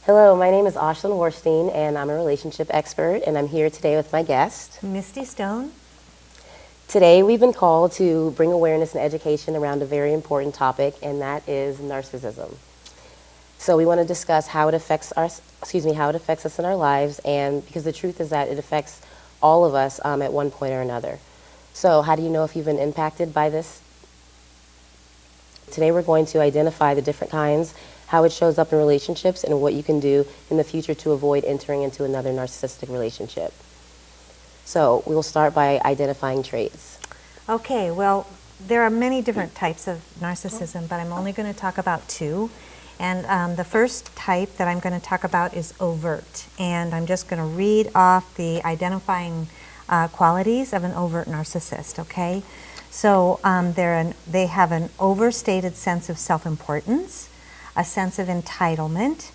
Hello, my name is ASHLAN WARSTEANE, and I'm a relationship expert, and I'm here today with my guest, Misty Stone. Today we've been called to bring awareness and education around a very important topic, and that is narcissism. So we want to discuss how it affects us in our lives, and because the truth is that it affects all of us at one point or another. So how do you know if you've been impacted by this? Today we're going to identify the different kinds, how it shows up in relationships, and what you can do in the future to avoid entering into another narcissistic relationship. So we'll start by identifying traits. Okay, well, there are many different types of narcissism, but I'm only going to talk about two. And the first type that I'm going to talk about is overt. And I'm just going to read off the identifying qualities of an overt narcissist, okay? So they have an overstated sense of self-importance, a sense of entitlement.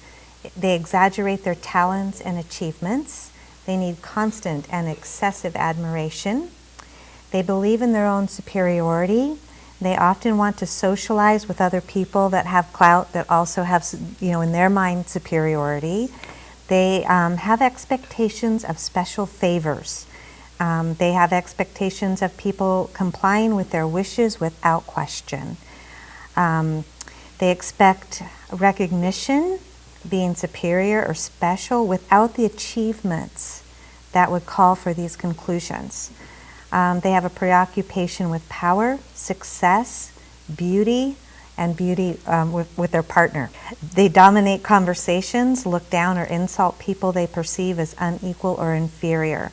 They exaggerate their talents and achievements. They need constant and excessive admiration. They believe in their own superiority. They often want to socialize with other people that have clout, that also have, in their mind, superiority. They have expectations of special favors. They have expectations of people complying with their wishes without question. They expect recognition, being superior or special, without the achievements that would call for these conclusions. They have a preoccupation with power, success, beauty, and beauty with their partner. They dominate conversations, look down or insult people they perceive as unequal or inferior.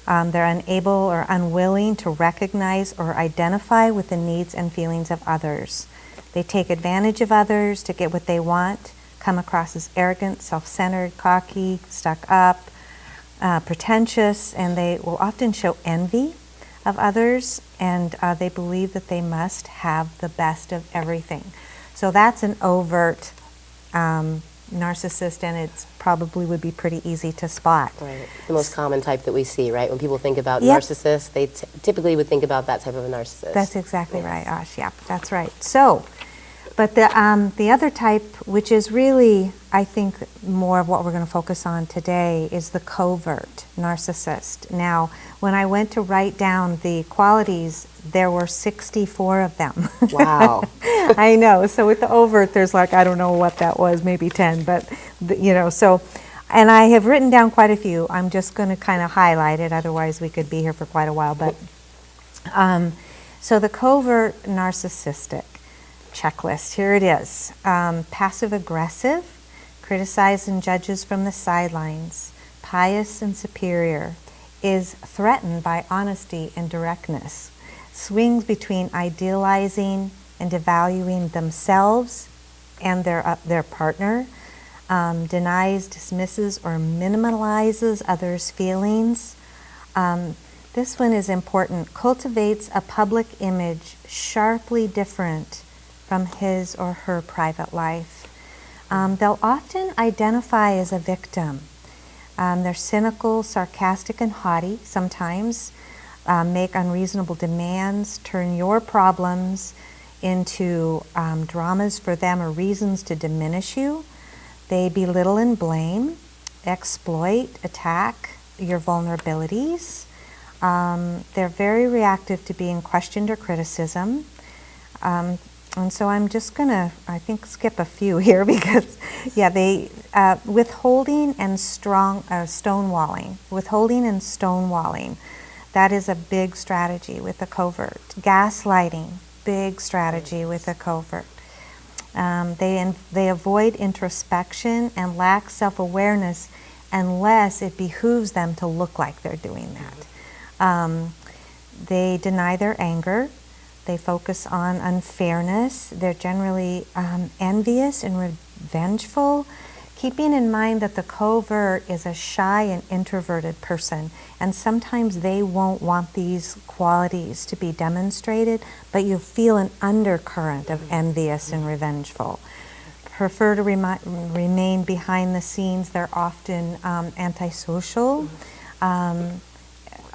They're unable or unwilling to recognize or identify with the needs and feelings of others. They take advantage of others to get what they want, come across as arrogant, self-centered, cocky, stuck up, pretentious, and they will often show envy of others, and they believe that they must have the best of everything. So that's an overt narcissist, and it probably would be pretty easy to spot. Right. The most common type that we see, right? When people think about Yep. narcissists, they typically would think about that type of a narcissist. That's exactly right, Ash. Yeah, that's right. So, but the other type, which is really, I think, more of what we're going to focus on today, is the covert narcissist. Now, when I went to write down the qualities, there were 64 of them. Wow. I know. So with the overt, there's like, I don't know what that was, maybe 10, but, so, and I have written down quite a few. I'm just going to kind of highlight it, otherwise we could be here for quite a while. But so the covert narcissistic checklist, here it is. Passive-aggressive, criticizes and judges from the sidelines, pious and superior, is threatened by honesty and directness, swings between idealizing and devaluing themselves and their partner, denies, dismisses, or minimalizes others' feelings. This one is important. Cultivates a public image sharply different from his or her private life. They'll often identify as a victim. They're cynical, sarcastic, and haughty sometimes, make unreasonable demands, turn your problems into dramas for them or reasons to diminish you. They belittle and blame, exploit, attack your vulnerabilities. They're very reactive to being questioned or criticism. And so I'm just going to, I think, skip a few here because, they withholding and stonewalling. Withholding and stonewalling. That is a big strategy with the covert. Gaslighting, big strategy with the covert. They avoid introspection and lack self-awareness unless it behooves them to look like they're doing that. They deny their anger. They focus on unfairness. They're generally envious and revengeful, keeping in mind that the covert is a shy and introverted person, and sometimes they won't want these qualities to be demonstrated, but you feel an undercurrent of envious and revengeful. Prefer to remain behind the scenes. They're often antisocial.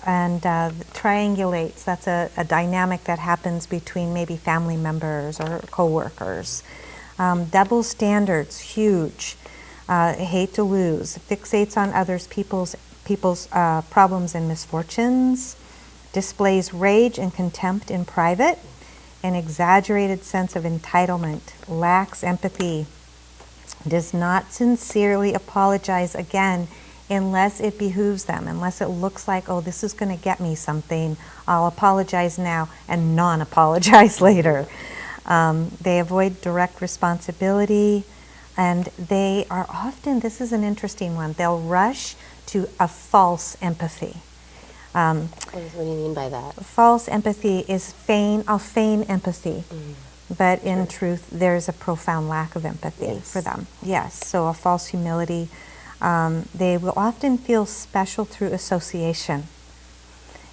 And triangulates. That's a dynamic that happens between maybe family members or coworkers. Double standards, huge. hate to lose, fixates on others, people's problems and misfortunes, displays rage and contempt in private, an exaggerated sense of entitlement, lacks empathy, does not sincerely apologize again unless it behooves them, unless it looks like, oh, this is going to get me something, I'll apologize now and non-apologize later. They avoid direct responsibility, and they are often, this is an interesting one, they'll rush to a false empathy. What do you mean by that? False empathy is I'll feign empathy. But in truth, there's a profound lack of empathy for them. Yes, so a false humility. They will often feel special through association.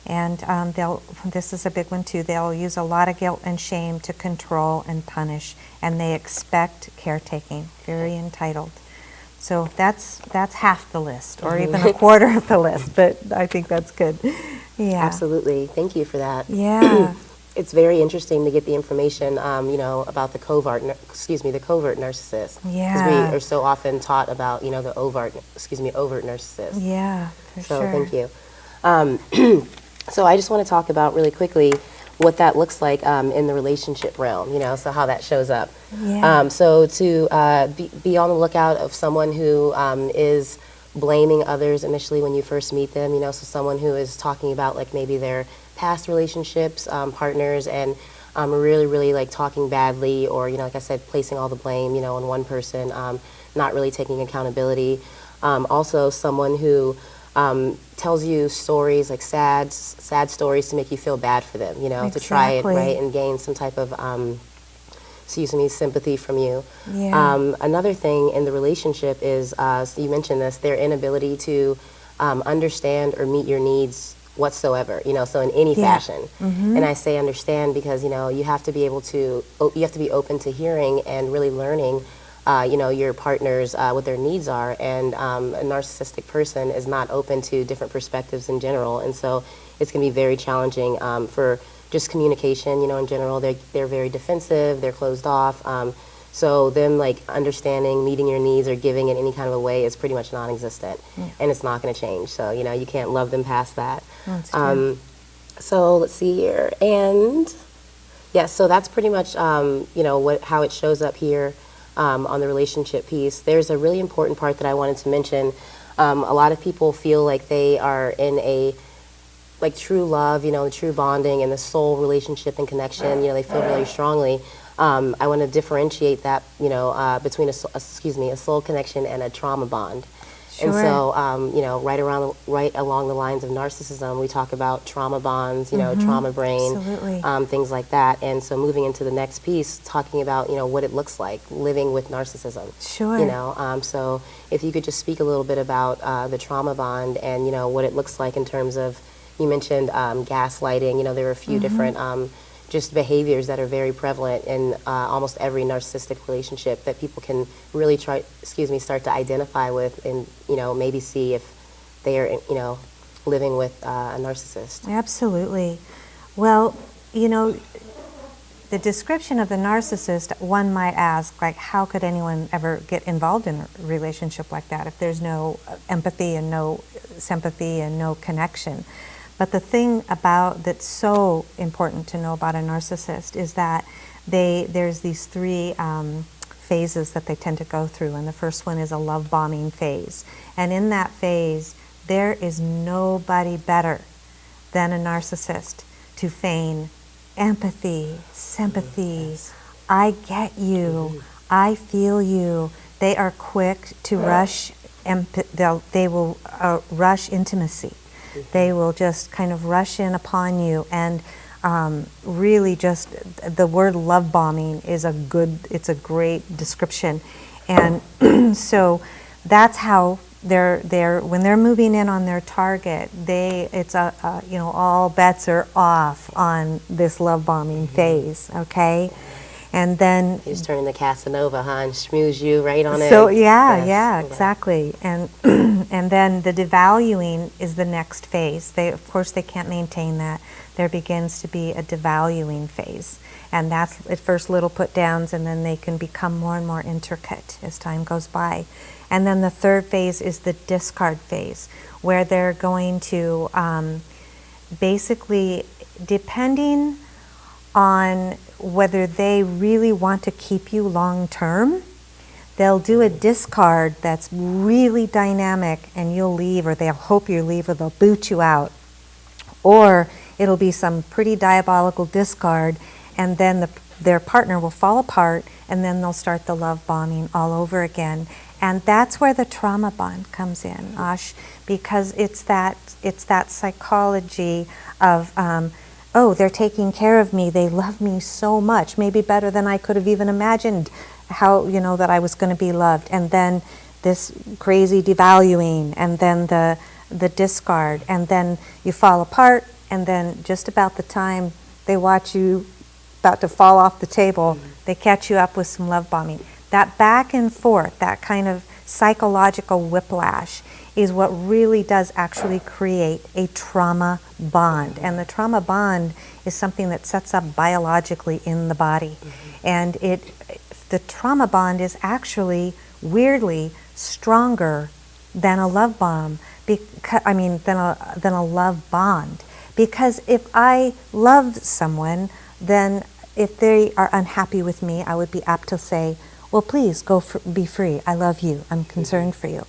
And this is a big one too, they'll use a lot of guilt and shame to control and punish, and they expect caretaking, very entitled. So that's half the list, or even a quarter of the list, but I think that's good. Yeah. Absolutely, thank you for that. Yeah. It's very interesting to get the information, about the covert narcissist. Yeah. Because we are so often taught about, the overt narcissist. Yeah, for So sure. thank you. So I just want to talk about really quickly what that looks like in the relationship realm, so how that shows up. Yeah. So to be on the lookout of someone who is blaming others initially when you first meet them, so someone who is talking about like maybe their past relationships, partners, and really, really like talking badly, or, like I said, placing all the blame, on one person, not really taking accountability. Also someone who tells you stories, like sad stories to make you feel bad for them, to try it, right, and gain some type of, sympathy from you. Yeah. Another thing in the relationship is, so you mentioned this, their inability to understand or meet your needs whatsoever, so in any fashion. And I say understand because, you have to be able to, you have to be open to hearing and really learning your partners, what their needs are, and a narcissistic person is not open to different perspectives in general, and so it's going to be very challenging for just communication, in general. They're very defensive, they're closed off, so them like understanding, meeting your needs, or giving in any kind of a way is pretty much non-existent, and it's not going to change, so you can't love them past that. That's true. So let's see here, and yeah, so that's pretty much how it shows up here. On the relationship piece, there's a really important part that I wanted to mention. A lot of people feel like they are in a true love, true bonding and the soul relationship and connection. They feel really strongly. I want to differentiate that, between a soul connection and a trauma bond. Sure. And so, right along the lines of narcissism, we talk about trauma bonds, trauma brain, Absolutely. things like that. And so moving into the next piece, talking about, what it looks like living with narcissism. Sure. So if you could just speak a little bit about the trauma bond and, what it looks like in terms of, you mentioned gaslighting, there are a few different just behaviors that are very prevalent in almost every narcissistic relationship that people can really start to identify with, and maybe see if they are living with a narcissist. Absolutely. Well, the description of the narcissist, one might ask, like, how could anyone ever get involved in a relationship like that if there's no empathy and no sympathy and no connection? But the thing that's so important to know about a narcissist is that there's these three phases that they tend to go through, and the first one is a love bombing phase. And in that phase, there is nobody better than a narcissist to feign empathy, sympathy, I get you, I feel you. They are quick to rush, they will rush intimacy. They will just kind of rush in upon you, and really just the word love bombing is it's a great description. And so that's how when they're moving in on their target, it's all bets are off on this love bombing phase, okay? And then He's turning the Casanova, huh, and schmooze you right on it. so yeah, Yes. yeah, Okay. exactly. And and then the devaluing is the next phase. They, of course, they can't maintain that. There begins to be a devaluing phase. And that's at first little put downs, and then they can become more and more intricate as time goes by. And then the third phase is the discard phase, where they're going to basically, depending on whether they really want to keep you long term, they'll do a discard that's really dynamic and you'll leave, or they'll hope you leave, or they'll boot you out. Or it'll be some pretty diabolical discard, and then their partner will fall apart, and then they'll start the love bombing all over again. And that's where the trauma bond comes in, Ash, because it's that psychology of, oh, they're taking care of me, they love me so much, maybe better than I could have even imagined how, that I was going to be loved. And then this crazy devaluing, and then the discard, and then you fall apart, and then just about the time they watch you about to fall off the table, they catch you up with some love bombing. That back and forth, that kind of psychological whiplash is what really does actually create a trauma bond. And the trauma bond is something that sets up biologically in the body. And the trauma bond is actually weirdly stronger than a love bomb, than a love bond. Because if I love someone, then if they are unhappy with me, I would be apt to say, well, please be free. I love you. I'm concerned for you.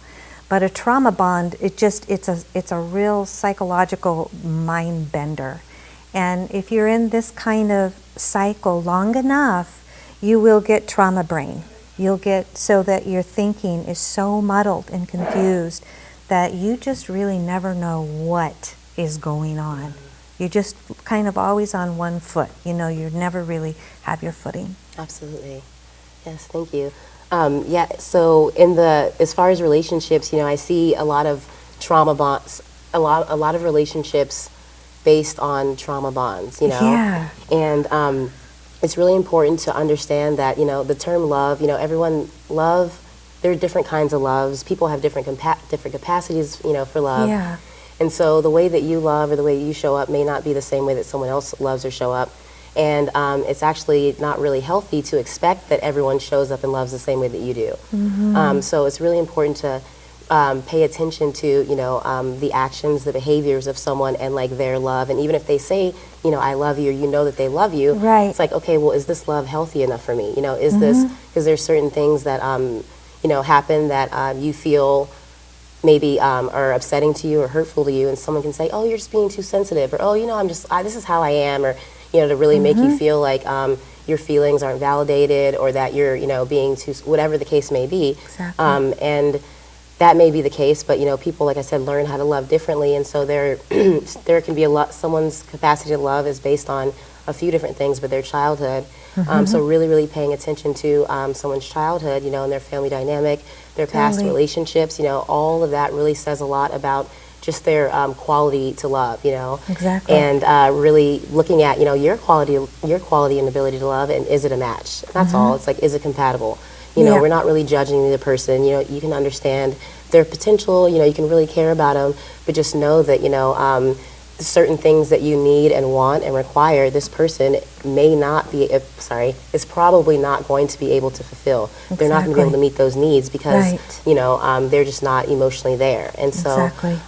But a trauma bond, it's a real psychological mind bender. And if you're in this kind of cycle long enough, you will get trauma brain. You'll get so that your thinking is so muddled and confused that you just really never know what is going on. You're just kind of always on one foot. You never really have your footing. Absolutely. Yes, thank you. So as far as relationships, I see a lot of trauma bonds, a lot of relationships based on trauma bonds, Yeah. And it's really important to understand that, the term love, there are different kinds of loves. People have different capacities, for love. Yeah. And so the way that you love or the way you show up may not be the same way that someone else loves or show up. And it's actually not really healthy to expect that everyone shows up and loves the same way that you do. Mm-hmm. So it's really important to pay attention to, the actions, the behaviors of someone and like their love. And even if they say, I love you, or that they love you, Right. it's like, okay, well, is this love healthy enough for me? Is this, because there's certain things that, happen that you feel maybe are upsetting to you or hurtful to you, and someone can say, oh, you're just being too sensitive, or oh, this is how I am, or to really make you feel like your feelings aren't validated, or that you're being too, whatever the case may be. Exactly. And that may be the case, but people, like I said, learn how to love differently, and so there can be someone's capacity to love is based on a few different things, but their childhood. So really, really paying attention to someone's childhood, and their family dynamic, their past relationships, all of that really says a lot about just their quality to love, Exactly. And really looking at, your quality and ability to love, and is it a match? That's all. It's like, is it compatible? Yeah. We're not really judging the person. You can understand their potential. You can really care about them, but just know that certain things that you need and want and require, this person may not be, is probably not going to be able to fulfill. Exactly. They're not going to be able to meet those needs because, Right. they're just not emotionally there. And so Exactly.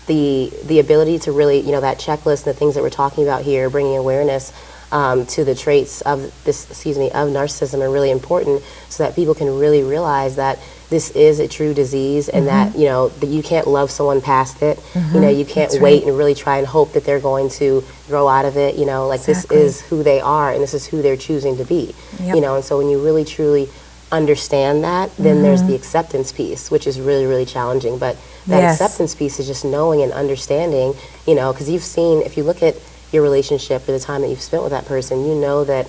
the ability to really, that checklist and the things that we're talking about here, bringing awareness to the traits of of narcissism are really important, so that people can really realize that this is a true disease, and that that you can't love someone past it. You can't That's wait right. and really try and hope that they're going to grow out of it. Exactly. This is who they are, and this is who they're choosing to be. Yep. And so when you really truly understand that, then there's the acceptance piece, which is really, really challenging. But that Yes. acceptance piece is just knowing and understanding, because you've seen, if you look at your relationship or the time that you've spent with that person, that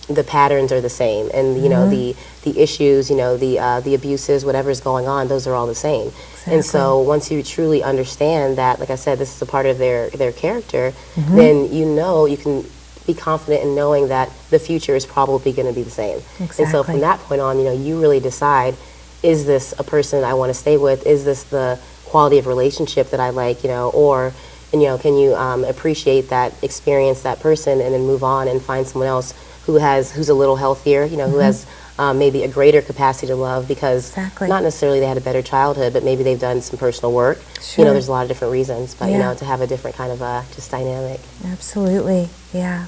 the patterns are the same, and the issues, the abuses, whatever's going on, those are all the same. Exactly. And so once you truly understand that, like I said, this is a part of their character, then you can be confident in knowing that the future is probably going to be the same. Exactly. And so from that point on, you really decide, is this a person I want to stay with? Is this the quality of relationship that I like, or, can you appreciate that, experience that person, and then move on and find someone else who's a little healthier, who has maybe a greater capacity to love, because not necessarily they had a better childhood, but maybe they've done some personal work. Sure. There's a lot of different reasons, but to have a different kind of just dynamic. Absolutely, yeah.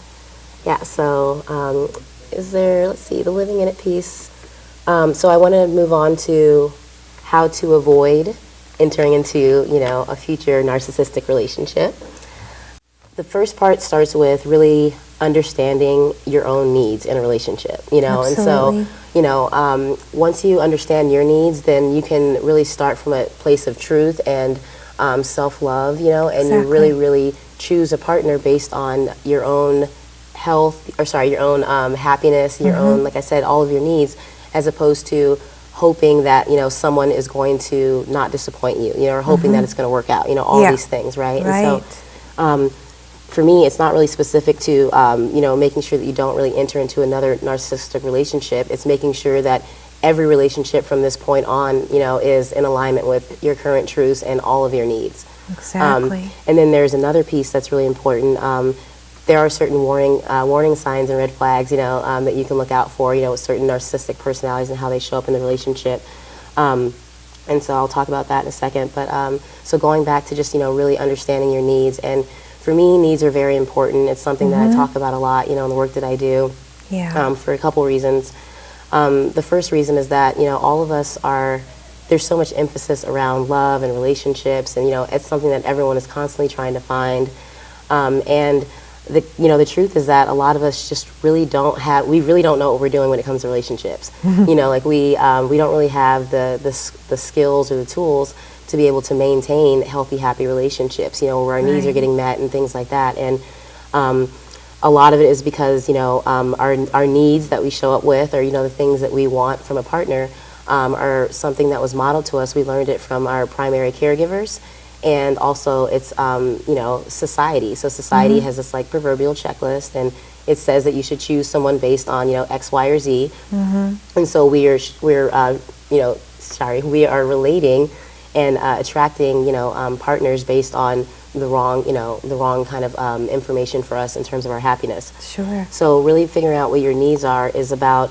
Yeah, so is there, let's see, the living in it piece. So I want to move on to how to avoid entering into, a future narcissistic relationship. The first part starts with really understanding your own needs in a relationship, Absolutely. and so, once you understand your needs, then you can really start from a place of truth and self-love, and you really, really choose a partner based on your own health, your own happiness, your own, like I said, all of your needs, as opposed to hoping that, someone is going to not disappoint you, or hoping that it's going to work out, all these things, right? And so, for me, it's not really specific to, making sure that you don't really enter into another narcissistic relationship. It's making sure that every relationship from this point on, is in alignment with your current truths and all of your needs. Exactly. And then there's another piece that's really important. There are certain warning signs and red flags, that you can look out for, with certain narcissistic personalities and how they show up in the relationship. And so I'll talk about that in a second. But so going back to just, really understanding your needs. And for me, needs are very important. It's something that I talk about a lot, in the work that I do, for a couple reasons. The first reason is that, all of us there's so much emphasis around love and relationships, and, it's something that everyone is constantly trying to find. And the truth is that a lot of us just really don't know what we're doing when it comes to relationships. Like we don't really have the skills or the tools to be able to maintain healthy, happy relationships, where our needs are getting met and things like that. And a lot of it is because, our needs that we show up with, or, the things that we want from a partner, are something that was modeled to us. We learned it from our primary caregivers. And also it's, society. So society has this like proverbial checklist, and it says that you should choose someone based on, X, Y, or Z. And so we are relating and attracting, partners based on the wrong kind of information for us in terms of our happiness. Sure. So really figuring out what your needs are is about,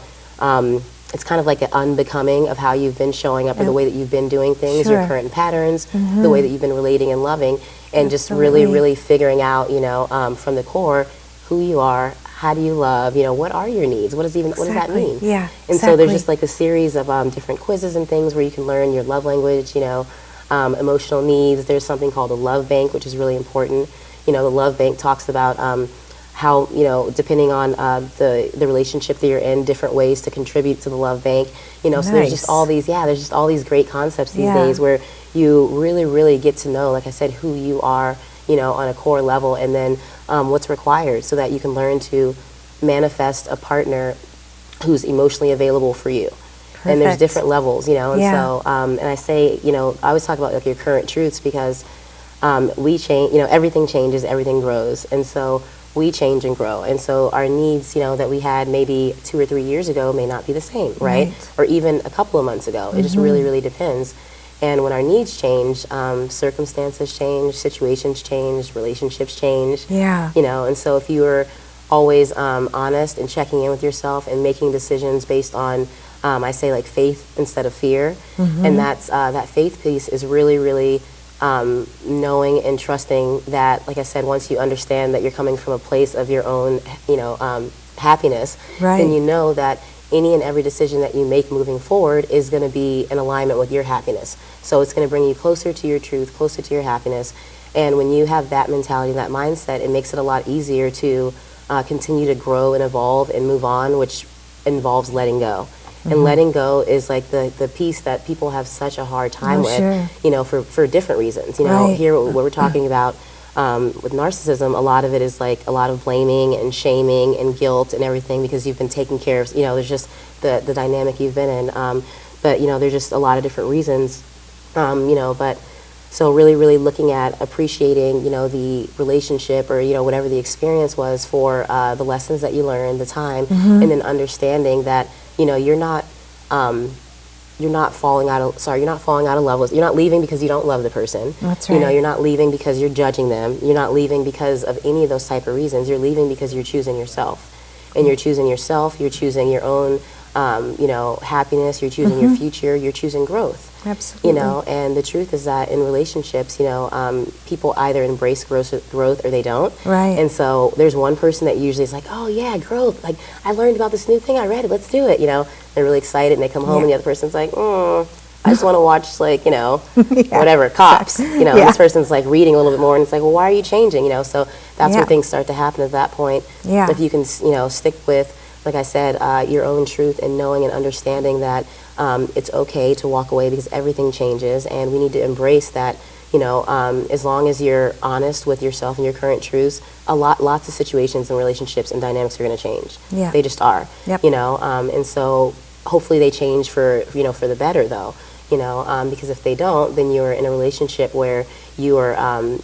it's kind of like an unbecoming of how you've been showing up, or the way that you've been doing things, your current patterns, the way that you've been relating and loving, and just really, really figuring out, from the core, who you are, how do you love, what are your needs, what does that mean? Yeah, and so there's just like a series of different quizzes and things where you can learn your love language, emotional needs. There's something called a love bank, which is really important. The love bank talks about how, depending on the relationship that you're in, different ways to contribute to the love bank. So there's just all these great concepts these days where you really, really get to know, like I said, who you are, on a core level, and then what's required so that you can learn to manifest a partner who's emotionally available for you. Perfect. And there's different levels, and so, and I say, I always talk about like your current truths, because we change, everything changes, everything grows, and so we change and grow. And so our needs, that we had maybe 2 or 3 years ago may not be the same, right? Or even a couple of months ago. It just really, really depends. And when our needs change, circumstances change, situations change, relationships change. And so if you are always honest and checking in with yourself and making decisions based on, I say like faith instead of fear, and that's that faith piece is really, really knowing and trusting that, like I said, once you understand that you're coming from a place of your own, happiness, then you know that any and every decision that you make moving forward is going to be in alignment with your happiness. So it's going to bring you closer to your truth, closer to your happiness. And when you have that mentality, that mindset, it makes it a lot easier to continue to grow and evolve and move on, which involves letting go. And letting go is like the piece that people have such a hard time with, for different reasons. Here what we're talking about with narcissism, a lot of it is like a lot of blaming and shaming and guilt and everything because you've been taken care of. There's just the dynamic you've been in. But there's just a lot of different reasons. But So really, really looking at appreciating, the relationship or, whatever the experience was for the lessons that you learned, the time, and then understanding that, you're not falling out of love with, you're not leaving because you don't love the person. That's right. You're not leaving because you're judging them. You're not leaving because of any of those type of reasons. You're leaving because you're choosing yourself. And you're choosing yourself, you're choosing your own, happiness, you're choosing your future, you're choosing growth. Absolutely. And the truth is that in relationships, people either embrace growth or they don't. Right. And so there's one person that usually is like, oh yeah, growth. Like, I learned about this new thing, I read it, let's do it, They're really excited and they come home and the other person's like, I just want to watch, whatever, Cops. This person's like reading a little bit more and it's like, well, why are you changing? So that's where things start to happen at that point. Yeah. If you can, stick with, like I said, your own truth and knowing and understanding that it's okay to walk away because everything changes and we need to embrace that, as long as you're honest with yourself and your current truths, lots of situations and relationships and dynamics are going to change. Yeah. They just are. Yep. And so hopefully they change for the better though. Because if they don't, then you're in a relationship where you are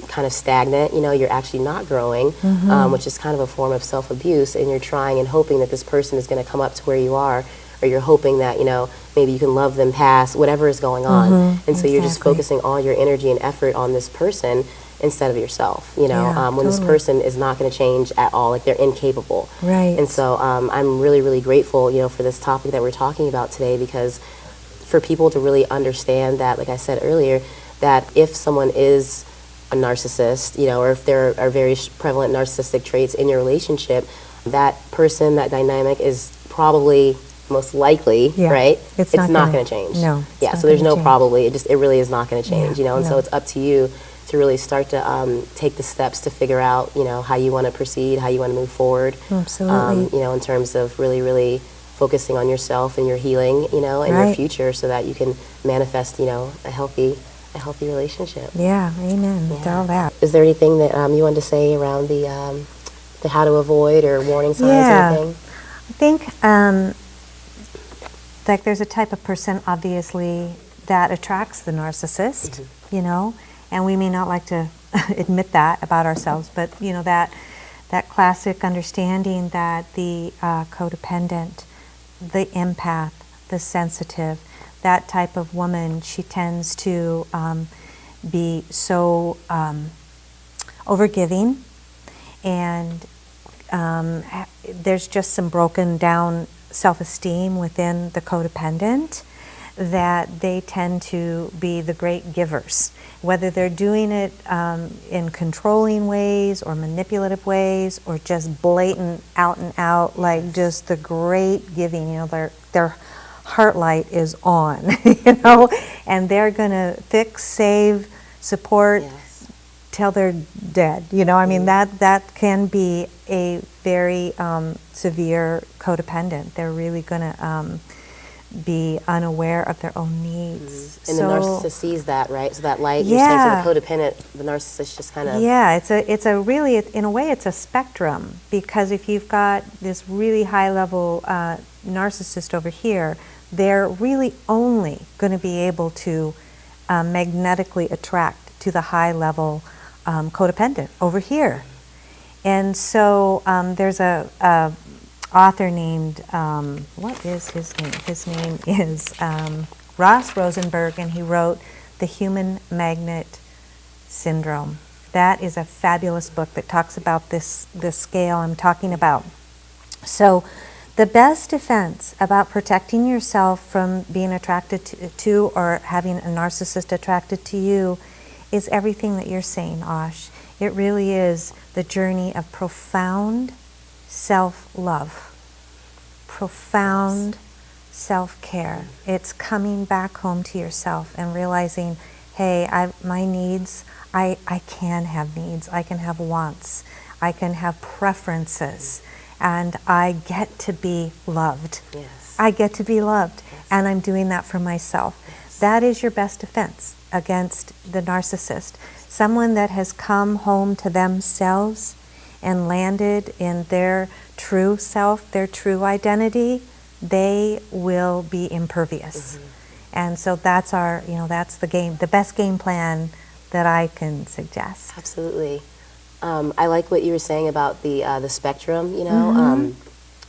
kind of stagnant, you're actually not growing, which is kind of a form of self-abuse, and you're trying and hoping that this person is going to come up to where you are, or you're hoping that, maybe you can love them past whatever is going on. And so you're just focusing all your energy and effort on this person instead of yourself, when this person is not going to change at all, like they're incapable. Right. And so I'm really, really grateful, for this topic that we're talking about today, because for people to really understand that, like I said earlier, that if someone is a narcissist, or if there are very prevalent narcissistic traits in your relationship, that person, that dynamic is probably most likely, right? It's not going to change. No. Yeah, so there's no probably. It really is not going to change, and so it's up to you to really start to take the steps to figure out, how you want to proceed, how you want to move forward. Absolutely. In terms of really, really focusing on yourself and your healing, and your future, so that you can manifest, a healthy relationship. Yeah, amen. With all that. Is there anything that you wanted to say around the how to avoid or warning signs or anything? I think like there's a type of person obviously that attracts the narcissist, and we may not like to admit that about ourselves, but that classic understanding that the codependent, the empath, the sensitive, that type of woman, she tends to be so overgiving, and there's just some broken down self-esteem within the codependent, that they tend to be the great givers, whether they're doing it in controlling ways or manipulative ways or just blatant out and out, like just the great giving. Their heart light is on, and they're gonna fix, save, support till they're dead. That can be a very severe codependent. They're really gonna be unaware of their own needs. And the narcissist sees that, right? So that light, you're saying, so the codependent, the narcissist just kind of... Yeah, it's a really, in a way, it's a spectrum, because if you've got this really high-level narcissist over here, they're really only going to be able to magnetically attract to the high-level codependent over here. And so there's a author named, what is his name? His name is Ross Rosenberg, and he wrote The Human Magnet Syndrome. That is a fabulous book that talks about this scale I'm talking about. So the best defense about protecting yourself from being attracted to or having a narcissist attracted to you is everything that you're saying, Ash. It really is the journey of profound self-love, profound self-care. It's coming back home to yourself and realizing, hey, my needs, I can have needs, I can have wants, I can have preferences, and I get to be loved. Yes. I get to be loved, yes. And I'm doing that for myself. Yes. That is your best defense against the narcissist. Someone that has come home to themselves and landed in their true self, their true identity, they will be impervious. Mm-hmm. And so that's that's the game, the best game plan that I can suggest. Absolutely. I like what you were saying about the spectrum, you know.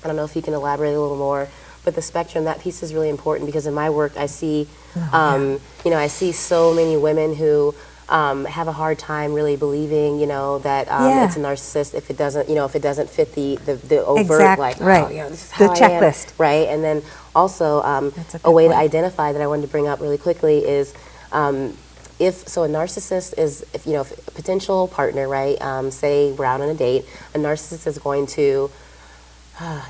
I don't know if you can elaborate a little more, but the spectrum, that piece is really important because in my work I see, you know, I see so many women who have a hard time really believing, you know, that it's a narcissist if it doesn't, you know, if it doesn't fit the overt, like, right. oh, you know, this is how The I checklist. am, right? And then also a way to identify that I wanted to bring up really quickly is if a narcissist is, if you know, if a potential partner, right? Say we're out on a date, a narcissist is going to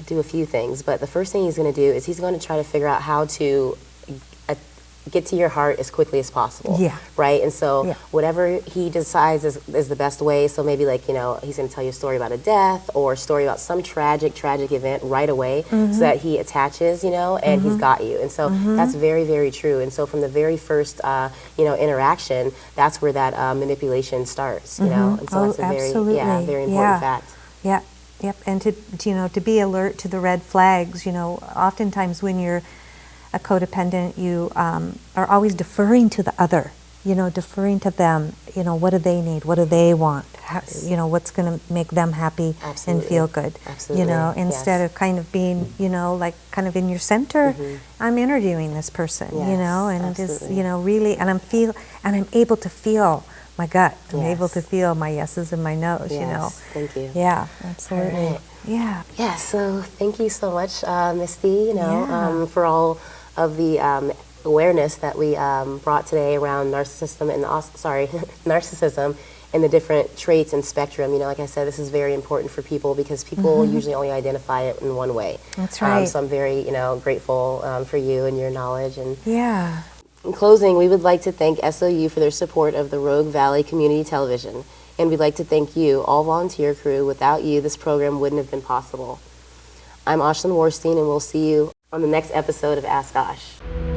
do a few things, but the first thing he's going to do is he's going to try to figure out how to get to your heart as quickly as possible. Yeah. Right? And so whatever he decides is the best way, so maybe like, you know, he's going to tell you a story about a death or a story about some tragic event right away so that he attaches, you know, and he's got you. And so that's very, very true. And so from the very first, you know, interaction, that's where that manipulation starts, you know. And so that's a very, very important fact. Yeah. Yep. And to you know, to be alert to the red flags, you know, oftentimes when you're a codependent, you are always deferring to the other, you know, deferring to them, you know, what do they need, what do they want, you know, what's going to make them happy and feel good, you know, instead of kind of being, you know, like kind of in your center. I'm interviewing this person, you know, and just, you know, really, and I'm able to feel my gut. I'm able to feel my yeses and my nos, you know. Thank you. Yeah, absolutely. Right. Yeah. Yeah, so thank you so much, Misty, you know, for all of the awareness that we brought today around narcissism and narcissism and the different traits and spectrum. You know, like I said, this is very important for people because people usually only identify it in one way. That's right. So I'm very, you know, grateful for you and your knowledge. And yeah. In closing, we would like to thank SOU for their support of the Rogue Valley Community Television. And we'd like to thank you, all volunteer crew. Without you, this program wouldn't have been possible. I'm ASHLAN WARSTEANE, and we'll see you on the next episode of Ask Ash.